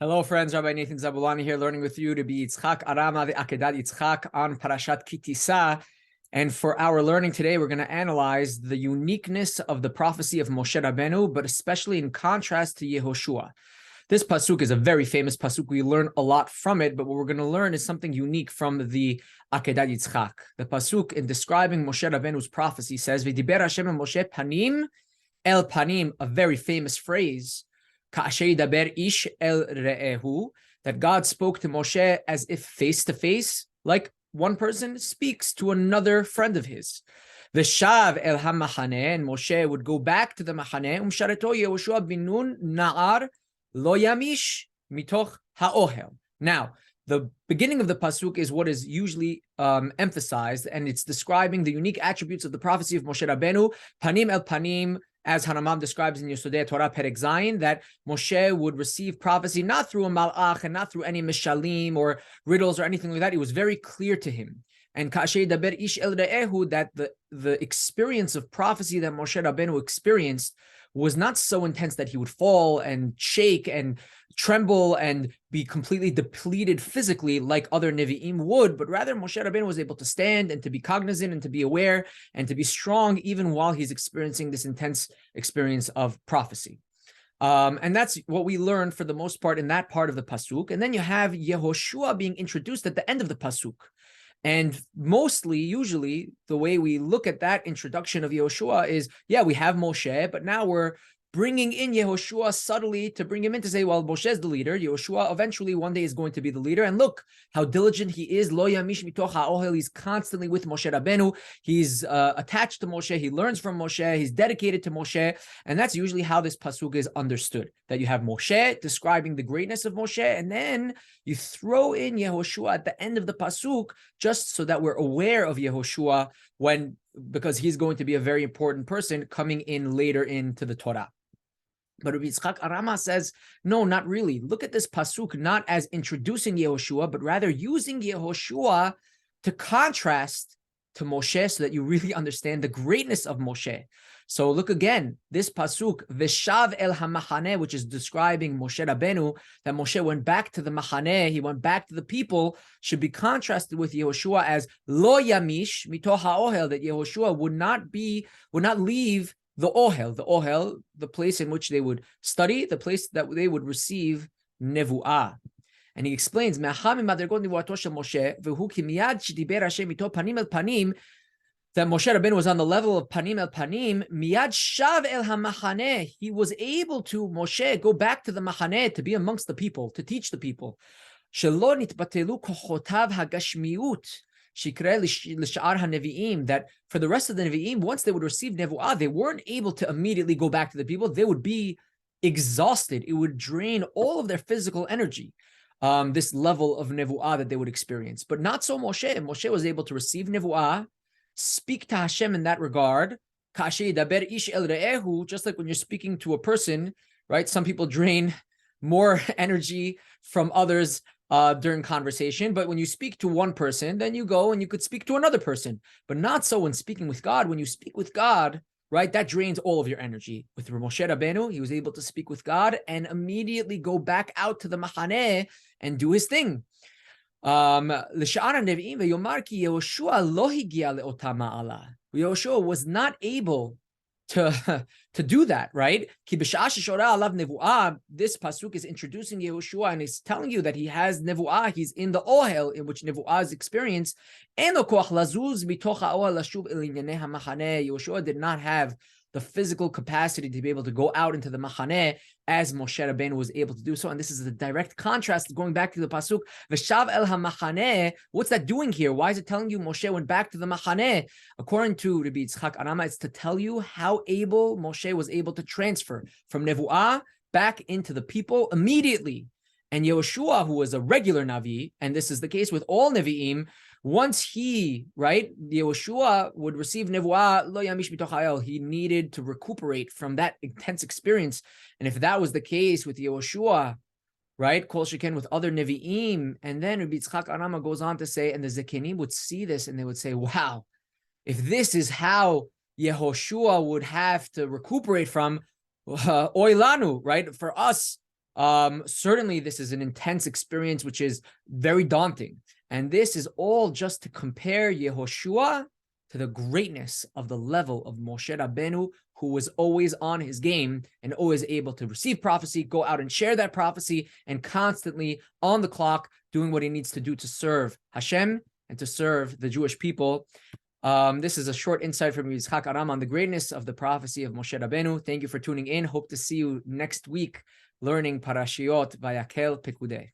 Hello, friends. Rabbi Nathan Zaboulani here, learning with you to be Yishak, Arama, the Akedat Yishak on Parashat Tisa. And for our learning today, we're going to analyze the uniqueness of the prophecy of Moshe Rabbeinu, but especially in contrast to Yehoshua. This pasuk is a very famous pasuk. We learn a lot from it, but what we're going to learn is something unique from the Akedat Yitzchak. The pasuk in describing Moshe Rabbeinu's prophecy says, "V'diber Hashem el Moshe panim el panim," a very famous phrase. Ka'asher yidaber ish el re'ehu, that God spoke to Moshe as if face to face, like one person speaks to another friend of his. V'shav el hamachaneh, and Moshe would go back to the machaneh. Umshareto Yehoshua bin Nun na'ar lo yamish mitoch ha'ohel. Now, the beginning of the pasuk is what is usually emphasized, and it's describing the unique attributes of the prophecy of Moshe Rabbeinu, panim el panim, as Arama describes in Yesodei Torah Perek Zayin, that Moshe would receive prophecy not through a malach and not through any mishalim or riddles or anything like that. It was very clear to him. And Ka'asher yidaber ish el re'ehu, that the experience of prophecy that Moshe Rabbeinu experienced was not so intense that he would fall and shake and tremble and be completely depleted physically like other Nevi'im would, but rather Moshe Rabbeinu was able to stand and to be cognizant and to be aware and to be strong even while he's experiencing this intense experience of prophecy. And that's what we learned for the most part in that part of the pasuk. And then you have Yehoshua being introduced at the end of the pasuk. And mostly, usually, the way we look at that introduction of Yehoshua is, yeah, we have Moshe, but now we're bringing in Yehoshua subtly to bring him in to say, well, Moshe is the leader. Yehoshua eventually one day is going to be the leader. And look how diligent he is. Lo yamish mitoch ha'ohel. He's constantly with Moshe Rabbeinu. He's attached to Moshe. He learns from Moshe. He's dedicated to Moshe. And that's usually how this pasuk is understood. That you have Moshe describing the greatness of Moshe, and then you throw in Yehoshua at the end of the pasuk, just so that we're aware of Yehoshua because he's going to be a very important person coming in later into the Torah. But Rabbi Yitzchak Arama says, no, not really. Look at this pasuk not as introducing Yehoshua, but rather using Yehoshua to contrast to Moshe so that you really understand the greatness of Moshe. So look again, this pasuk, V'shav el hamachaneh, which is describing Moshe Rabbeinu, that Moshe went back to the machaneh, he went back to the people, should be contrasted with Yehoshua as lo yamish mitoch ha'ohel, that Yehoshua would not leave the ohel, the place in which they would study, the place that they would receive nevuah. And he explains, that Moshe Rabbeinu was on the level of panim el panim, miyad shav el hamachaneh. He was able to, Moshe, go back to the machaneh, to be amongst the people, to teach the people. Shelo nitbatelu kochotav hagashmiut. That for the rest of the Nevi'im, once they would receive Nevu'ah, they weren't able to immediately go back to the people. They would be exhausted. It would drain all of their physical energy, this level of Nevu'ah that they would experience. But not so Moshe. Moshe was able to receive Nevu'ah, speak to Hashem in that regard. Ka'asher yidaber ish el re'ehu, just like when you're speaking to a person, right? Some people drain more energy from others during conversation, but when you speak to one person, then you go and you could speak to another person, but not so when speaking with God. When you speak with God, right, that drains all of your energy. With Moshe Rabbeinu, he was able to speak with God and immediately go back out to the machaneh and do his thing. Yehoshua was not able to do that, right? This pasuk is introducing Yehoshua and is telling you that he has nevuah. He's in the ohel in which nevuah is experienced. Yehoshua did not have the physical capacity to be able to go out into the machaneh as Moshe Rabbeinu was able to do so. And this is a direct contrast going back to the pasuk, V'shav el hamachaneh. What's that doing here? Why is it telling you Moshe went back to the machaneh? According to Rabbi Yitzchak Arama, it's to tell you how able Moshe was able to transfer from nevuah back into the people immediately. And Yehoshua, who was a regular Navi, and this is the case with all Nevi'im, once he, right, Yehoshua would receive nevuah, lo yamish mitoch ha'ohel, he needed to recuperate from that intense experience. And if that was the case with Yehoshua, right, kol sheken with other Nevi'im, and then Rabbi Yitzchak Arama goes on to say, and the Zekenim would see this and they would say, wow, if this is how Yehoshua would have to recuperate from, oilanu, right, for us, Certainly this is an intense experience, which is very daunting. And this is all just to compare Yehoshua to the greatness of the level of Moshe Rabbeinu, who was always on his game and always able to receive prophecy, go out and share that prophecy, and constantly on the clock doing what he needs to do to serve Hashem and to serve the Jewish people. This is a short insight from Yishak Arama on the greatness of the prophecy of Moshe Rabbeinu. Thank you for tuning in. Hope to see you next week learning Parashiot Vayakel Pekudei.